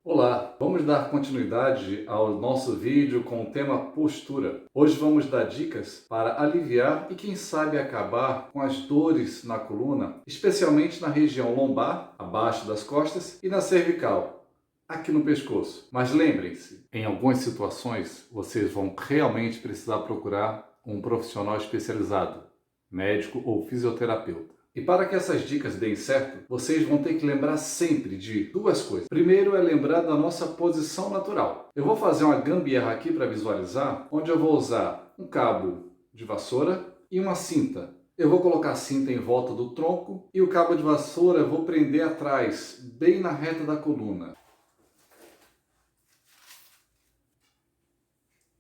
Olá, vamos dar continuidade ao nosso vídeo com o tema postura. Hoje vamos dar dicas para aliviar e quem sabe acabar com as dores na coluna, especialmente na região lombar, abaixo das costas e na cervical, aqui no pescoço. Mas lembrem-se, em algumas situações vocês vão realmente precisar procurar um profissional especializado, médico ou fisioterapeuta. E para que essas dicas deem certo, vocês vão ter que lembrar sempre de duas coisas. Primeiro é lembrar da nossa posição natural. Eu vou fazer uma gambiarra aqui para visualizar, onde eu vou usar um cabo de vassoura e uma cinta. Eu vou colocar a cinta em volta do tronco e o cabo de vassoura eu vou prender atrás, bem na reta da coluna.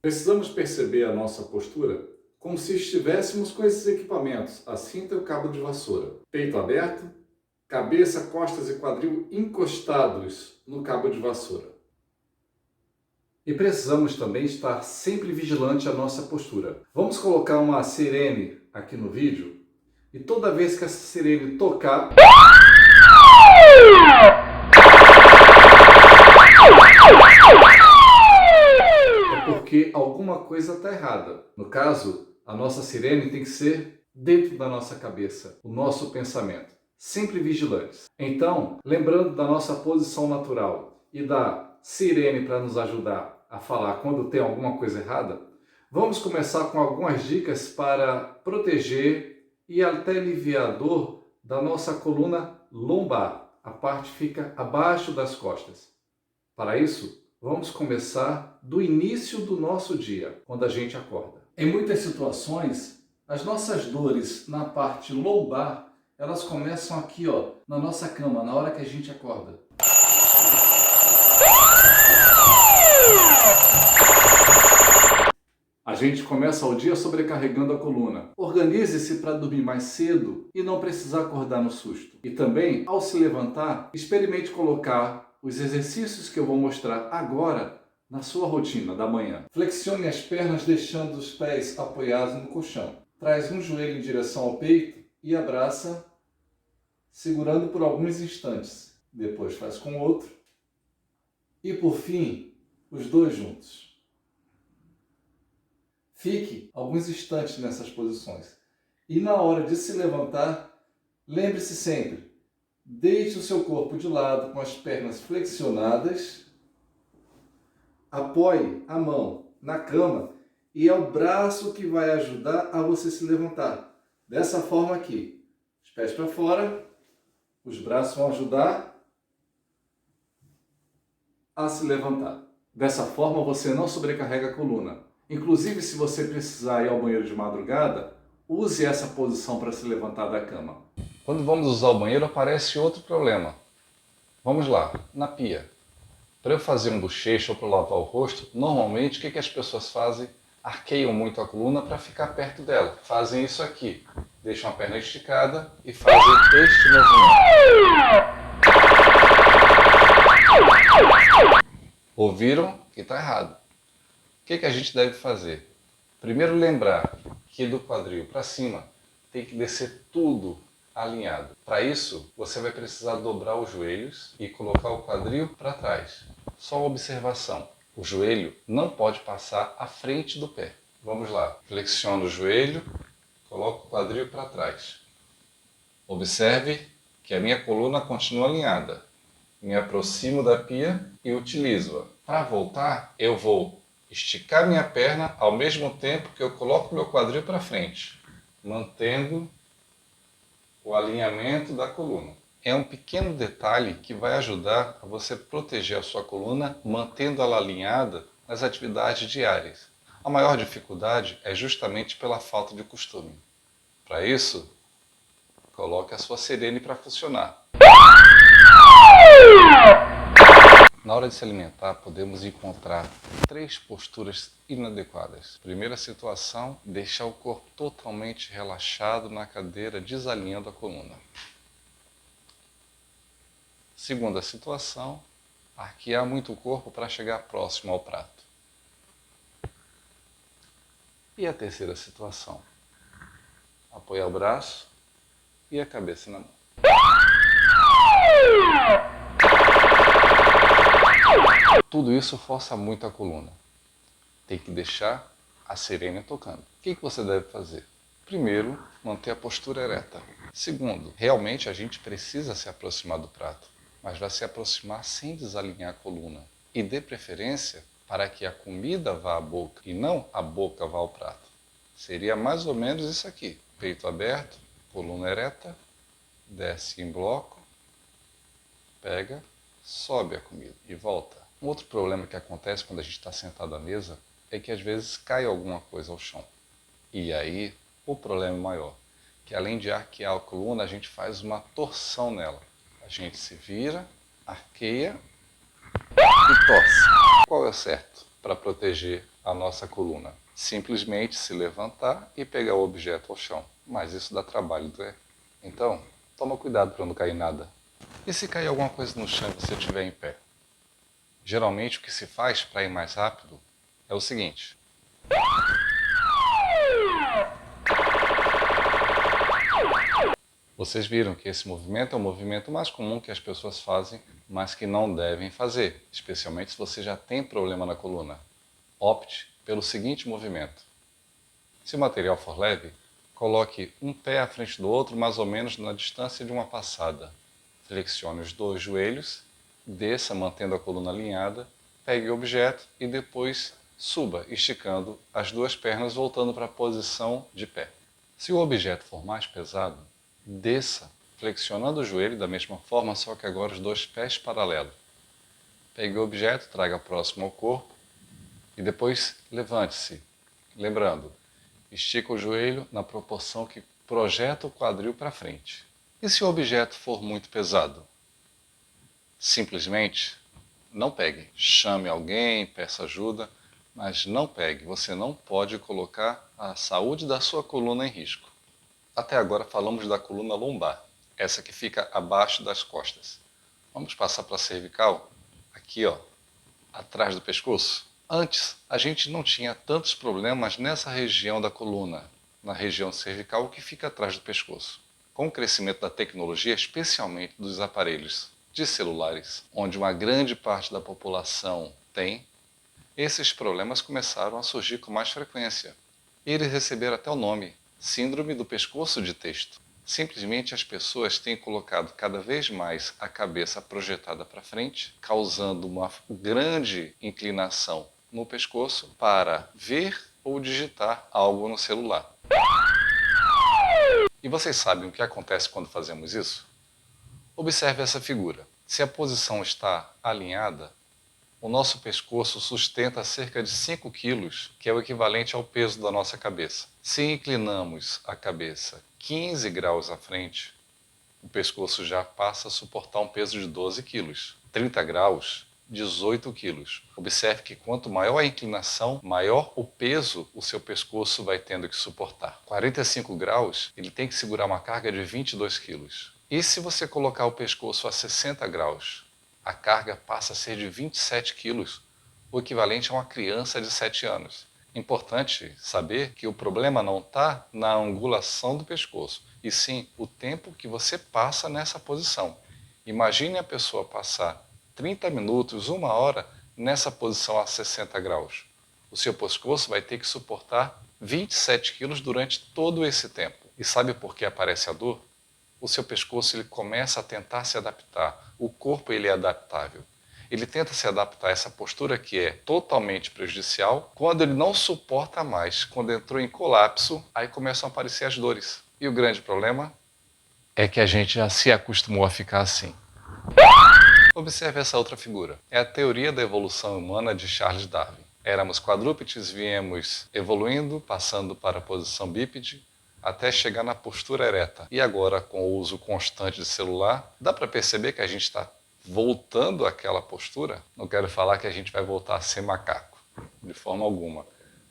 Precisamos perceber a nossa postura como se estivéssemos com esses equipamentos, a cinta e o cabo de vassoura. Peito aberto, cabeça, costas e quadril encostados no cabo de vassoura. E precisamos também estar sempre vigilante à nossa postura. Vamos colocar uma sirene aqui no vídeo e toda vez que essa sirene tocar, é porque alguma coisa está errada. No caso, a nossa sirene tem que ser dentro da nossa cabeça, o nosso pensamento, sempre vigilantes. Então, lembrando da nossa posição natural e da sirene para nos ajudar a falar quando tem alguma coisa errada, vamos começar com algumas dicas para proteger e até aliviar a dor da nossa coluna lombar. A parte fica abaixo das costas. Para isso, vamos começar do início do nosso dia, quando a gente acorda. Em muitas situações, as nossas dores na parte lombar, elas começam aqui, ó, na nossa cama, na hora que a gente acorda. A gente começa o dia sobrecarregando a coluna. Organize-se para dormir mais cedo e não precisar acordar no susto. E também, ao se levantar, experimente colocar os exercícios que eu vou mostrar agora na sua rotina da manhã. Flexione as pernas deixando os pés apoiados no colchão. Traz um joelho em direção ao peito e abraça, segurando por alguns instantes. Depois faz com o outro. E por fim, os dois juntos. Fique alguns instantes nessas posições. E na hora de se levantar, lembre-se sempre, deite o seu corpo de lado com as pernas flexionadas, apoie a mão na cama e é o braço que vai ajudar a você se levantar. Dessa forma aqui, os pés para fora, os braços vão ajudar a se levantar. Dessa forma você não sobrecarrega a coluna. Inclusive, se você precisar ir ao banheiro de madrugada, use essa posição para se levantar da cama. Quando vamos usar o banheiro, aparece outro problema. Vamos lá, na pia. Para eu fazer um bochecho ou para lavar o rosto, normalmente o que as pessoas fazem? Arqueiam muito a coluna para ficar perto dela. Fazem isso aqui. Deixam a perna esticada e fazem este movimento. Ouviram? Que está errado. O que a gente deve fazer? Primeiro lembrar que do quadril para cima tem que descer tudo alinhado. Para isso, você vai precisar dobrar os joelhos e colocar o quadril para trás. Só uma observação, o joelho não pode passar à frente do pé. Vamos lá, flexiona o joelho, coloca o quadril para trás. Observe que a minha coluna continua alinhada. Me aproximo da pia e utilizo-a. Para voltar, eu vou esticar minha perna ao mesmo tempo que eu coloco meu quadril para frente, mantendo o alinhamento da coluna. É um pequeno detalhe que vai ajudar a você proteger a sua coluna, mantendo ela alinhada nas atividades diárias. A maior dificuldade é justamente pela falta de costume. Para isso, coloque a sua sirene para funcionar. Na hora de se alimentar, podemos encontrar 3 posturas inadequadas. Primeira situação, deixar o corpo totalmente relaxado na cadeira, desalinhando a coluna. Segunda situação, arquear muito o corpo para chegar próximo ao prato. E a terceira situação, apoiar o braço e a cabeça na mão. Tudo isso força muito a coluna. Tem que deixar a sirene tocando. O que você deve fazer? Primeiro, manter a postura ereta. Segundo, realmente a gente precisa se aproximar do prato, mas vai se aproximar sem desalinhar a coluna. E dê preferência para que a comida vá à boca e não a boca vá ao prato. Seria mais ou menos isso aqui. Peito aberto, coluna ereta, desce em bloco, pega, sobe a comida e volta. Um outro problema que acontece quando a gente está sentado à mesa é que às vezes cai alguma coisa ao chão. E aí o problema é maior, que além de arquear a coluna, a gente faz uma torção nela. A gente se vira, arqueia e torce. Qual é o certo para proteger a nossa coluna? Simplesmente se levantar e pegar o objeto ao chão. Mas isso dá trabalho, não é? Então, toma cuidado para não cair nada. E se cair alguma coisa no chão e você estiver em pé? Geralmente o que se faz para ir mais rápido é o seguinte. Vocês viram que esse movimento é o movimento mais comum que as pessoas fazem, mas que não devem fazer, especialmente se você já tem problema na coluna. Opte pelo seguinte movimento. Se o material for leve, coloque um pé à frente do outro, mais ou menos na distância de uma passada. Flexione os dois joelhos, desça mantendo a coluna alinhada, pegue o objeto e depois suba, esticando as duas pernas, voltando para a posição de pé. Se o objeto for mais pesado, desça, flexionando o joelho da mesma forma, só que agora os dois pés paralelos. Pegue o objeto, traga próximo ao corpo e depois levante-se. Lembrando, estica o joelho na proporção que projeta o quadril para frente. E se o objeto for muito pesado? Simplesmente não pegue. Chame alguém, peça ajuda, mas não pegue. Você não pode colocar a saúde da sua coluna em risco. Até agora falamos da coluna lombar, essa que fica abaixo das costas. Vamos passar para a cervical, aqui ó, atrás do pescoço. Antes, a gente não tinha tantos problemas nessa região da coluna, na região cervical que fica atrás do pescoço. Com o crescimento da tecnologia, especialmente dos aparelhos de celulares, onde uma grande parte da população tem, esses problemas começaram a surgir com mais frequência. Eles receberam até o nome, Síndrome do pescoço de texto. Simplesmente as pessoas têm colocado cada vez mais a cabeça projetada para frente, causando uma grande inclinação no pescoço para ver ou digitar algo no celular. E vocês sabem o que acontece quando fazemos isso? Observe essa figura. Se a posição está alinhada, o nosso pescoço sustenta cerca de 5 quilos, que é o equivalente ao peso da nossa cabeça. Se inclinamos a cabeça 15 graus à frente, o pescoço já passa a suportar um peso de 12 quilos. 30 graus, 18 quilos. Observe que quanto maior a inclinação, maior o peso o seu pescoço vai tendo que suportar. 45 graus, ele tem que segurar uma carga de 22 quilos. E se você colocar o pescoço a 60 graus, a carga passa a ser de 27 quilos, o equivalente a uma criança de 7 anos. Importante saber que o problema não está na angulação do pescoço, e sim o tempo que você passa nessa posição. Imagine a pessoa passar 30 minutos, 1 hora, nessa posição a 60 graus. O seu pescoço vai ter que suportar 27 quilos durante todo esse tempo. E sabe por que aparece a dor? O seu pescoço ele começa a tentar se adaptar. O corpo ele é adaptável. Ele tenta se adaptar a essa postura que é totalmente prejudicial. Quando ele não suporta mais, quando entrou em colapso, aí começam a aparecer as dores. E o grande problema é que a gente já se acostumou a ficar assim. Observe essa outra figura. É a teoria da evolução humana de Charles Darwin. Éramos quadrúpedes, viemos evoluindo, passando para a posição bípede, até chegar na postura ereta. E agora, com o uso constante de celular, dá para perceber que a gente está voltando àquela postura? Não quero falar que a gente vai voltar a ser macaco, de forma alguma,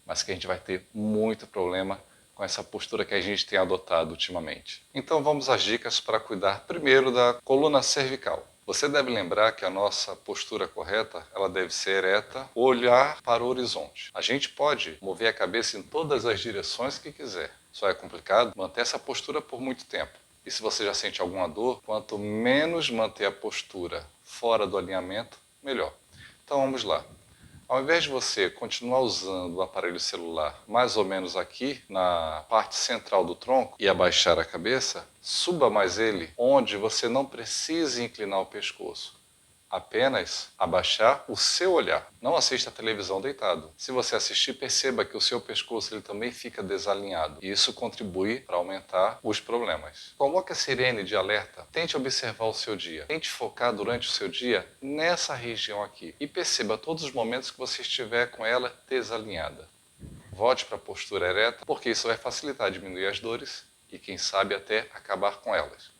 mas que a gente vai ter muito problema com essa postura que a gente tem adotado ultimamente. Então vamos às dicas para cuidar primeiro da coluna cervical. Você deve lembrar que a nossa postura correta, ela deve ser ereta, olhar para o horizonte. A gente pode mover a cabeça em todas as direções que quiser. Só é complicado manter essa postura por muito tempo. E se você já sente alguma dor, quanto menos manter a postura fora do alinhamento, melhor. Então vamos lá. Ao invés de você continuar usando o aparelho celular mais ou menos aqui na parte central do tronco e abaixar a cabeça, suba mais ele onde você não precise inclinar o pescoço. Apenas abaixar o seu olhar. Não assista a televisão deitado. Se você assistir, perceba que o seu pescoço ele também fica desalinhado. E isso contribui para aumentar os problemas. Coloque a sirene de alerta. Tente observar o seu dia. Tente focar durante o seu dia nessa região aqui. E perceba todos os momentos que você estiver com ela desalinhada. Volte para a postura ereta, porque isso vai facilitar diminuir as dores e, quem sabe, até acabar com elas.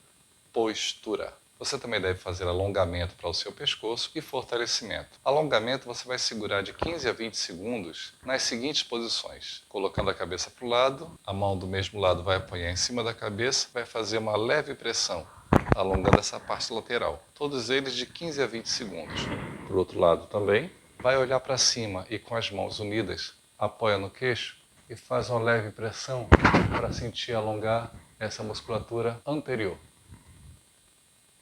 Postura. Você também deve fazer alongamento para o seu pescoço e fortalecimento. Alongamento você vai segurar de 15 a 20 segundos nas seguintes posições. Colocando a cabeça para o lado, a mão do mesmo lado vai apoiar em cima da cabeça, vai fazer uma leve pressão, alongando essa parte lateral. Todos eles de 15 a 20 segundos. Para o outro lado também, vai olhar para cima e com as mãos unidas, apoia no queixo e faz uma leve pressão para sentir alongar essa musculatura anterior.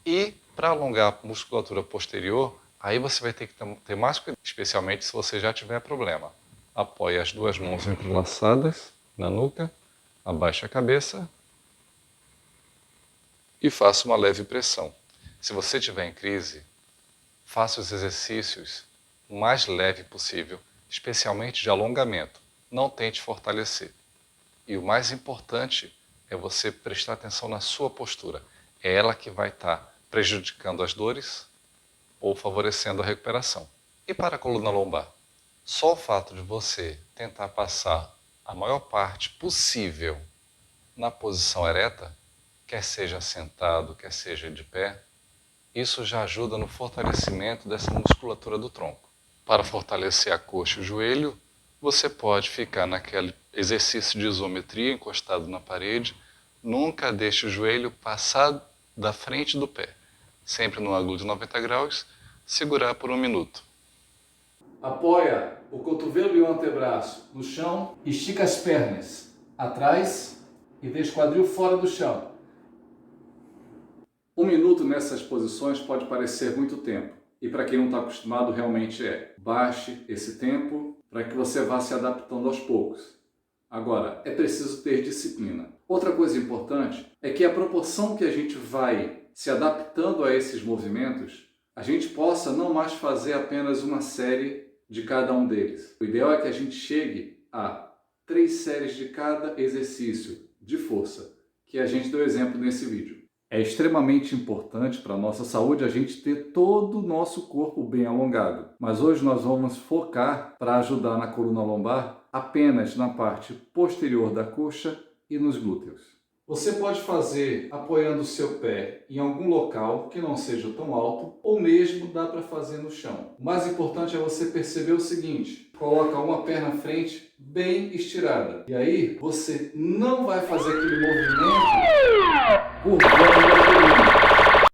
E para alongar a musculatura posterior, aí você vai ter que ter mais cuidado, especialmente se você já tiver problema. Apoie as duas mãos entrelaçadas na nuca, abaixe a cabeça e faça uma leve pressão. Se você estiver em crise, faça os exercícios o mais leve possível, especialmente de alongamento. Não tente fortalecer. E o mais importante é você prestar atenção na sua postura. É ela que vai estar prejudicando as dores ou favorecendo a recuperação. E para a coluna lombar? Só o fato de você tentar passar a maior parte possível na posição ereta, quer seja sentado, quer seja de pé, isso já ajuda no fortalecimento dessa musculatura do tronco. Para fortalecer a coxa e o joelho, você pode ficar naquele exercício de isometria encostado na parede. Nunca deixe o joelho passar da frente do pé. Sempre no ângulo de 90 graus, segurar por 1 minuto. Apoia o cotovelo e o antebraço no chão, estica as pernas atrás e deixa o quadril fora do chão. 1 minuto nessas posições pode parecer muito tempo, e para quem não está acostumado realmente é. Baixe esse tempo para que você vá se adaptando aos poucos. Agora, é preciso ter disciplina. Outra coisa importante é que a proporção que a gente vai se adaptando a esses movimentos, a gente possa não mais fazer apenas uma série de cada um deles. O ideal é que a gente chegue a 3 séries de cada exercício de força, que a gente deu exemplo nesse vídeo. É extremamente importante para a nossa saúde a gente ter todo o nosso corpo bem alongado. Mas hoje nós vamos focar para ajudar na coluna lombar apenas na parte posterior da coxa e nos glúteos. Você pode fazer apoiando o seu pé em algum local que não seja tão alto, ou mesmo dá para fazer no chão. O mais importante é você perceber o seguinte: coloca uma perna à frente bem estirada. E aí você não vai fazer aquele movimento curvando a coluna.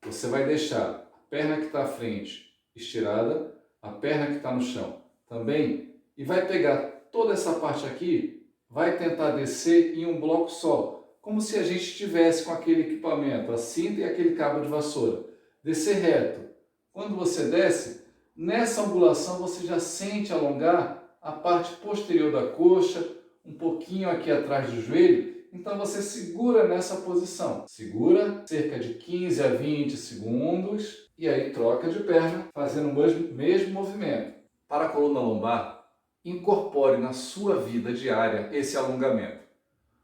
Você vai deixar a perna que está à frente estirada, a perna que está no chão também, e vai pegar toda essa parte aqui, vai tentar descer em um bloco só, como se a gente estivesse com aquele equipamento, a cinta e aquele cabo de vassoura. Descer reto. Quando você desce, nessa angulação você já sente alongar a parte posterior da coxa, um pouquinho aqui atrás do joelho. Então você segura nessa posição. Segura cerca de 15 a 20 segundos e aí troca de perna, fazendo o mesmo movimento. Para a coluna lombar, incorpore na sua vida diária esse alongamento.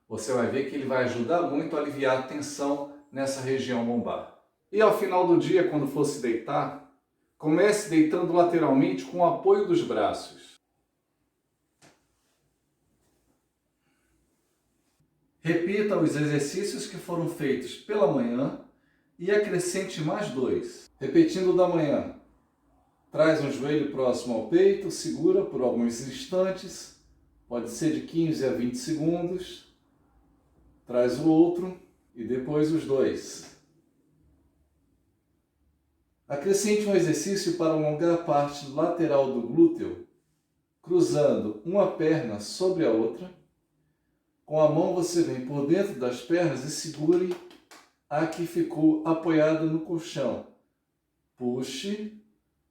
Você vai ver que ele vai ajudar muito a aliviar a tensão nessa região lombar. E ao final do dia, quando for se deitar, comece deitando lateralmente com o apoio dos braços. Repita os exercícios que foram feitos pela manhã e acrescente mais 2. Repetindo da manhã. Traz um joelho próximo ao peito, segura por alguns instantes, pode ser de 15 a 20 segundos. Traz o outro e depois os 2. Acrescente um exercício para alongar a parte lateral do glúteo, cruzando uma perna sobre a outra. Com a mão você vem por dentro das pernas e segure a que ficou apoiada no colchão. Puxe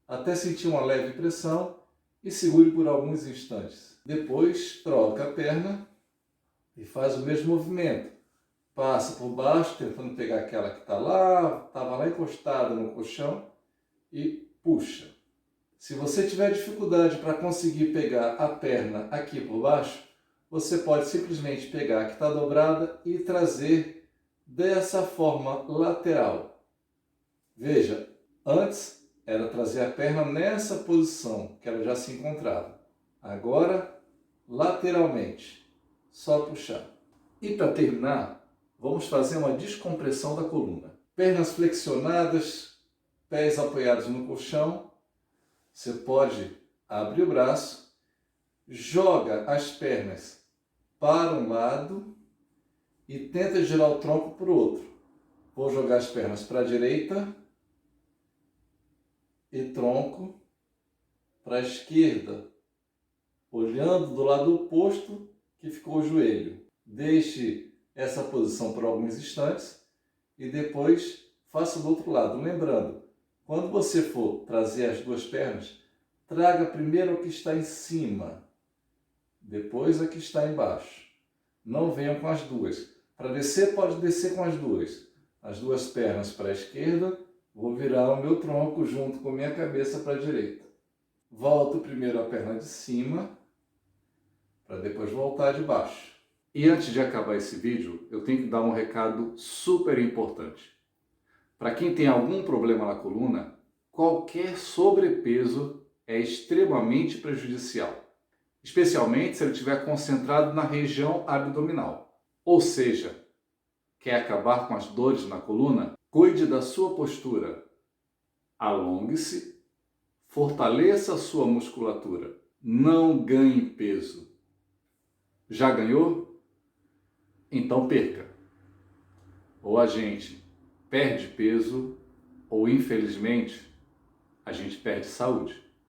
até sentir uma leve pressão e segure por alguns instantes. Depois, troca a perna e faz o mesmo movimento. Passa por baixo, tentando pegar aquela que estava lá encostada no colchão e puxa. Se você tiver dificuldade para conseguir pegar a perna aqui por baixo, você pode simplesmente pegar a que está dobrada e trazer dessa forma lateral. Veja, antes era trazer a perna nessa posição que ela já se encontrava. Agora, lateralmente, só puxar. E para terminar, vamos fazer uma descompressão da coluna. Pernas flexionadas, pés apoiados no colchão. Você pode abrir o braço, joga as pernas para um lado e tenta girar o tronco para o outro. Vou jogar as pernas para a direita e tronco para a esquerda, olhando do lado oposto que ficou o joelho. Deixe essa posição por alguns instantes e depois faça do outro lado. Lembrando, quando você for trazer as duas pernas, traga primeiro o que está em cima, depois a que está embaixo. Não venham com as duas. Para descer, pode descer com as duas pernas para a esquerda, vou virar o meu tronco junto com a minha cabeça para a direita. Volto primeiro a perna de cima, para depois voltar de baixo. E antes de acabar esse vídeo, eu tenho que dar um recado super importante. Para quem tem algum problema na coluna, qualquer sobrepeso é extremamente prejudicial, especialmente se ele estiver concentrado na região abdominal. Ou seja, quer acabar com as dores na coluna? Cuide da sua postura. Alongue-se, fortaleça a sua musculatura. Não ganhe peso. Já ganhou? Então perca. Ou a gente perde peso, ou infelizmente, a gente perde saúde.